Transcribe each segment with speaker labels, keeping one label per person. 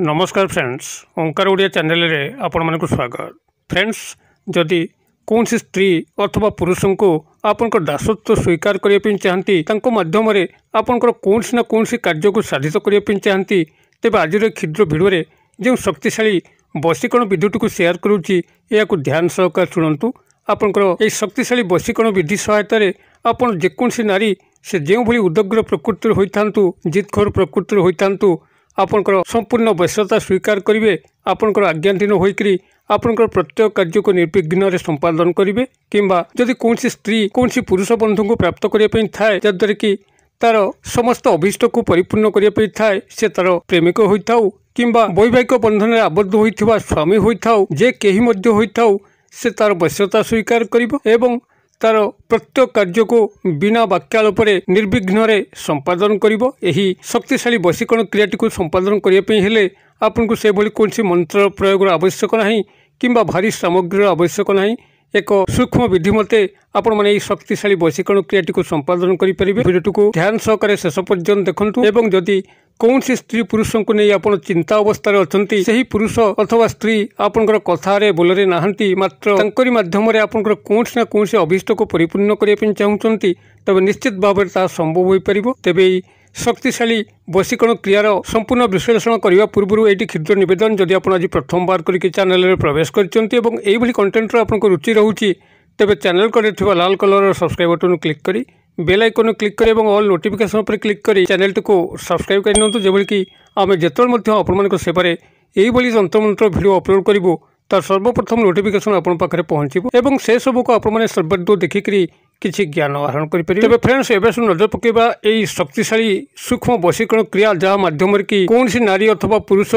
Speaker 1: नमस्कार फ्रेंड्स, ओंकार ओडिया चैनल रे आपण मानक स्वागत। फ्रेंड्स, जदि कौन सी स्त्री अथवा पुरुष को आपनकर दासत्व स्वीकार करने चाहती माध्यम आपनकर कौन सी ना कौन सी कार्य को साधित करने चाहती तेज आज क्षुद्र भिडियो जो शक्तिशाली वशीकरण विधिटी को शेयर करुच्ची या ध्यान सहकार शुणु। आपनकर यह शक्तिशाली वशीकरण विधि सहायतार आपन जेकोसी नारी से जो भली उदग्र प्रकृतिर होता जिदखोर प्रकृतिर होता आपनकर संपूर्ण वश्यता स्वीकार करेंगे। आपनकर आज्ञाधीन होकर आपनकर प्रत्येक कार्य को निर्विघ्न संपादन करेंगे। किंबा जदि कौन सी स्त्री कौन सी पुरुष बंधु को प्राप्त करने थाए जद्वारा कि तार समस्त अभीष्ट को परिपूर्ण करने थाए से तार प्रेमिक होता किंबा वैवाहिक बंधन में आबद्ध होता स्वामी होता जे कहीं मध्य होता से तार वश्यता स्वीकार कर तार प्रत्येक कार्य को बिना वाक्यालोप निर्विघ्न संपादन करिबो। एही शक्तिशाली वशीकरण क्रियाटी को संपादन करने हेले आपन से भली कौन सी मंत्र प्रयोग आवश्यक नहीं किंबा भारी सामग्री आवश्यक नहीं। एक सूक्ष्म विधि मते आपण माने शक्तिशाली वशीकरण क्रियाटी को संपादन करेंगे। भिडियो को ध्यान सहकारे शेष पर्यंत देखंतु एवं जदि कौन सी स्त्री पुरुष को नहीं आप चिंता अवस्था अच्छी से पुरुष अथवा स्त्री आपंकर कथार बोलरे नहांती मात्र तंकरी माध्यम आपंकर कौन ना कौन अभीष्ट को परिपूर्ण करने चाहते तबे निश्चित भाव में संभव हो पार। तेबे शक्तिशाली वशीकरण क्रियार संपूर्ण विश्लेषण करने पूर्व ये क्षुद्र निवेदन जदि आप आज प्रथम बार करके चैनल में प्रवेश कर कंटेंट आपको रुचि रोचे तेबे चैनल को लाल कलर सब्सक्राइब बटन क्लिक करी बेल आइकन क्लिक करें और ऑल नोटिफिकेशन पर क्लिक करी चैनल को सब्सक्राइब करनी जो कि आम जिते आपण सेवार यही तंत्रमंत्र भिडियो अपलोड करूँ तार सर्वप्रथम नोटिफिकेशन आपण पाखे पहुँचो एवं से सब को आपण सर्वादू देखिक किसी ज्ञान आहरण करेंगे। फ्रेंड्स, एवं नजर पकेबा यही शक्तिशाली सूक्ष्म वशीकरण क्रिया जहाँ माध्यम कि कौन सी नारी अथवा पुरुष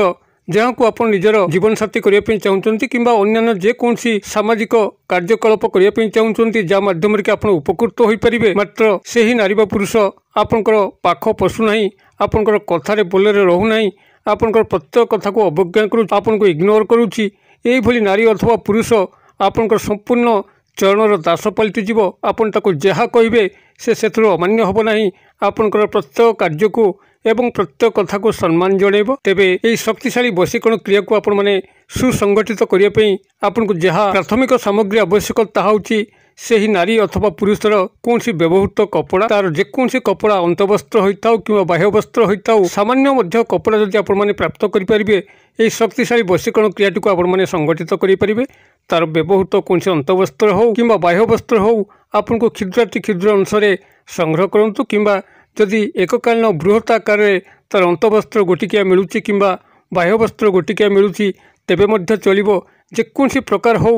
Speaker 1: जहाँ को आप निजर जीवन साथी करने चाहते कि अन्य जेकोसी सामाजिक कार्यकलाप करने चाहते जहाँ माध्यम कि आप उपकृत हो पारे मात्र से ही नारी पुरुष आपंकर पाख पशुना आपंकर कथार बोलरे रोना आपंकर प्रत्येक कथा को अवज्ञा कर इग्नोर करुच्ची यही नारी अथवा पुरुष आपंकर संपूर्ण चरणर दास पलटिज आपन ताको जहाँ कहे से अमान्य हम ना आपंकर प्रत्येक कार्य को एवं प्रत्येक कथा को सम्मान जणेब। तेबे यही शक्तिशाली वशीकरण क्रिया को आपण माने सुसंगठित करने आपन को जहाँ प्राथमिक सामग्री आवश्यक ताहा से ही नारी अथवा पुरुषर कौन सी व्यवहृत कपड़ा तार जेकोसी कपड़ा अंतवस्त्र होता हो कि बाह्य वस्त्र होता हो सामान्य कपड़ा जदि आपण माने प्राप्त करेंगे यही शक्तिशाली वशीकरण क्रियाटी को आपण माने संगठित करेंगे। तार व्यवहृत कौन से अंतवस्त्र हो कि बाह्य वस्त्र हो आपन को क्षुद्राति क्षुद्र अंशरे संग्रह करूँ किंबा जदि एककालीन बृहत आकार तार अंतवस्त्र गोटिकिया मिलूची किंबा बाह्य वस्त्र गोटिकिया मिलूची तेबे मध्य चलिबो। जेकोसी प्रकार हो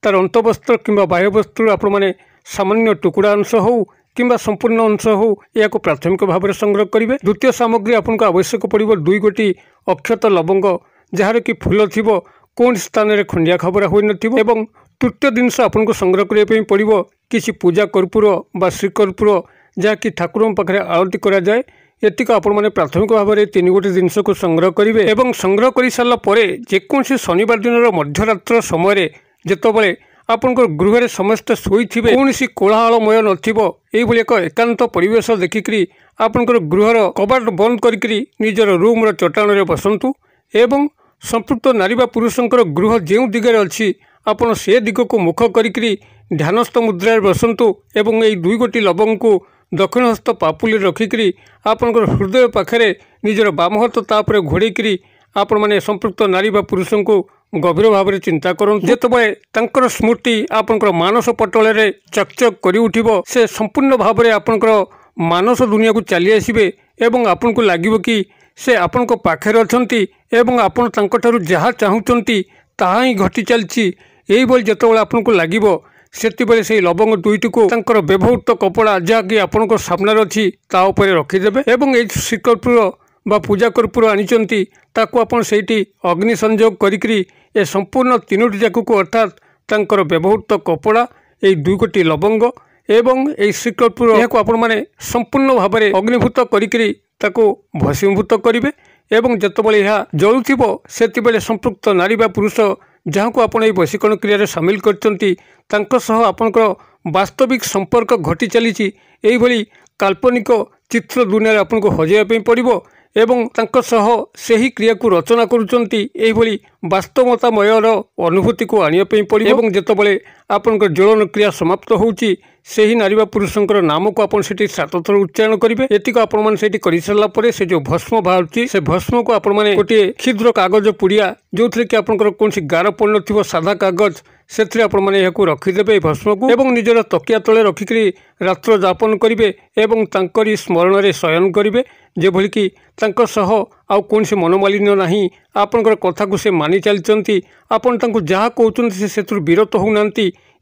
Speaker 1: तार अंतवस्त्र किंबा बाह्य वस्त्र आपण माने सामान्य टुकड़ा अंश हो किंबा संपूर्ण अंश हो या प्राथमिक भाव में संग्रह करेंगे। द्वितीय सामग्री आपन को आवश्यक पड़ो 2 गोटी अक्षत लवंग जार कि फूल थी कौन स्थान में खंडिया खबरा हो न। तृतीय जिनस आपन को संग्रह करने पड़ो किसी पूजा कर्पूर बा श्रीकर्पूर जहाँकि ठाकुर पाखे आरती कराए एतिक आपण मैंने प्राथमिक भाव में 3 गोटी जिनस को संग्रह करेंगे एवं संग्रह कर सारापर जेकोसी शनिवार दिन मध्यरात्र समय जितेबाला आपंकर गृह समस्ते शोई कौन कोलाहलमय नई एक एकांत परिवेश देखिक आपंकर गृहर कबाट बंद करी निजर रूम चट्टाण में बसतु एवं संपृक्त नारी पुरुषंकर गृह जो दिगरे अच्छी आपन से दिग को मुख करी ध्यानस्थ मुद्रा बसतु एवं यही 2 गोटी लवंग को दक्षिण हस्त पापुली रखिक आपंकर हृदय पाखे निजर बाम हाथ तापर घोड़े आपण मैंने संपृक्त नारी पुरुष को गभीर भाव में चिंता करूँ जितेबाला स्मृति आपंकर मानस पटल चकचक कर उठिब से संपूर्ण भाव में आपंकर मानस दुनिया को चली आसबे एवं आपन को लगे कि से आपण को पाखे अच्छी एवं आपण तांको जहाँ चाहूँगी ताहा ही घटी चलती यही बोल जितेबाला आपन को लगे से से लवंग 2टी को तांकर व्यवहृत कपड़ा जहाँकि आपण को सामने अच्छी ताऊपर रखिदेवे एवं ये श्रीकर्पूर बा पूजा कर्पूर आनिचंती ताकू आपण सेठी अग्नि संयोग करी ए संपूर्ण 3टी जाक को अर्थात तांकर व्यवहृत कपड़ा ये 2 गोटी लवंग एवं ये श्रीकर्पूर यह आपण माने संपूर्ण भाव में अग्निभूत करी भस्मीभूत करेंगे एवं जितेबाला यह जलुब से संपृक्त नारी पुरुष जहाँ को आप वशीकरण क्रिया सामिल करपंकर वास्तविक संपर्क घटी चली काल्पनिक चित्र दुनिया आपको हजाइवाई पड़ो एवं सही क्रिया को रचना करुँच वास्तवतामयर अनुभूति को आने पड़ो एवं जितेबाला आपण ज्वलन क्रिया समाप्त होची से नारी बा पुरुषंकर नाम को आप 7 थर उच्चारण करेंगे। एतिक आपण कर सारापर से जो भस्म बाहर से भस्म को आपण मैंने गोटे क्षुद्र कागज पुड़िया जो थी कि आपंकर कौन गार पड़ न सादा कागज से रखीदे भस्म को एवं निजर तकिया तले रखिक रात्र यापन करेंगे एवं तांकरी स्मरण में शयन करेंगे जेभली कि आउ कौन से मनोमालिन्य नहीं आपंकर कथा को से मानि चलती आपन जहाँ कहते से विरत होना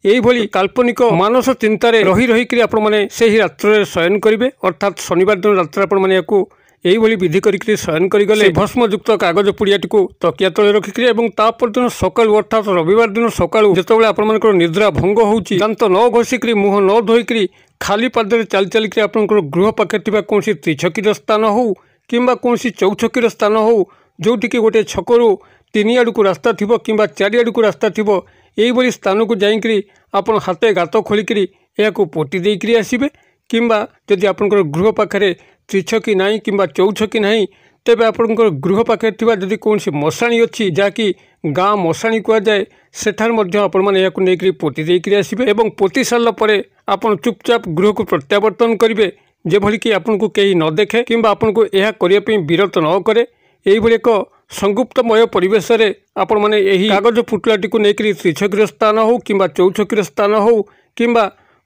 Speaker 1: यही काल्पनिक मानस चिंतार रही रही आप रात्र शयन करेंगे अर्थात शनिवार दिन रात्र आपको यही विधि करके शयन करगले भस्मयुक्त कागज पुड़ियाटी को तकिया तले रखिक दिन सकाळु अर्थात रविवार दिन सकाळु जितेबाला आपंकर निद्रा भंग होची दांत न घषिक मुह न धोईक खाली पादरे चल चलिक आपंकर गृह पाखे कौन त्रिछकीर स्थान हो किंबा कौन चौछकीर स्थान हो जोटिक गोटे छकरू 3 आड़ को रास्ता थी कि 4 आड़ को रास्ता थी यही स्थान को जाइक आप हाथे गात खोलिक पोटी देकर आसबे किंबा जदि आपंकर गृह पाखे त्रिछकी ना कि चौछकी ना तेज आपंकर गृह पाखे जदि कौन मशाणी अच्छी जहाँकि गाँ मशाणी कहुए सेठार आपको पोती देकर आसबे और पोती सारापर आप चुपचाप गृह को प्रत्यावर्तन करेंगे जेभली कि आपको कहीं न देखे कि आपको यह करने विरत न करे यही एक संगुप्तमय परिवेश में आपण मैंने यही कागज पुटलाटी को लेकर त्रिछकीर स्थान हो कि चौछकीर स्थान हो कि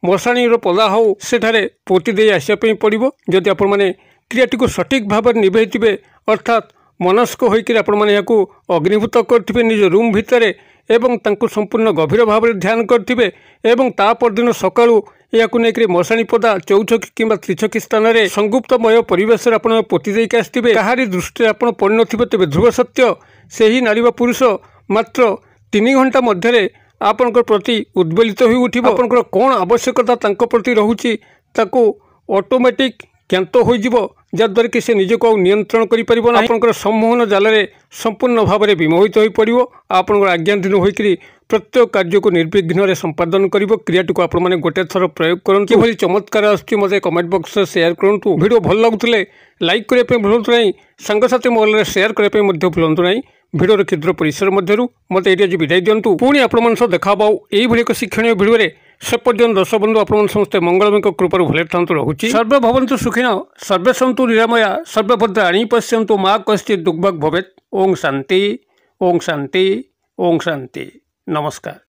Speaker 1: मशाणी पदा हो सेठारे पोती दे आसापी पड़ो जदि आपण मैंने क्रियाटी को सठिक भाव में निभे अर्थात मनस्क होकर आपको अग्निभूत करेंगे निज रूम भितर एवं तांको संपूर्ण गभीर भाव में ध्यान करेंगे एवं तापरदिन सकाळु याकु नेकरी मशाणी पदा चौछकी किंबा त्रिछकी स्थान में संगुप्तमय परिवेश आप पोती देके आसथिबे कहारी दृष्टि आप पड़ नथिबे तेबे ध्रुव सत्य से ही नारी बा पुरुष मात्र 3 घंटा मध्य आपनकर प्रति उद्वेलित हो उठिबो आपनकर कौन आवश्यकता तांको प्रति रहुची ताको ऑटोमेटिक ज्ञात हो जद्वारा कि से निजक नियंत्रण करें आपंकर सम्मोहन जाल संपूर्ण भाव में विमोहित हो पड़ो आपंकर आज्ञाधीन होकर प्रत्येक कार्य को निर्विघ्न संपादन कर क्रियाटी को आपने गोटे थर प्रयोग करूँ कि चमत्कार आसते कमेंट बॉक्स में शेयर करूँ वीडियो भल लगुले लाइक करने भूलु ना सांगसाथी महल में शेयर करने भूलु ना भिडर क्षुद्र परिसर मध्य मत ये आज विदाय दिंतु पुणी आपण देखा यही एक शिक्षण भिडियो से पर्यटन दर्शक बंधु आप समस्ते मंगलमय कृपा भले था रोचे सर्वे भवन्तु सुखिन सर्वे सन्तु निरामया सर्वे भद्राणि पश्यन्तु मा कश्चित् दुर्भग भवेत्। ओम शांति ओम शांति ओम शांति। नमस्कार।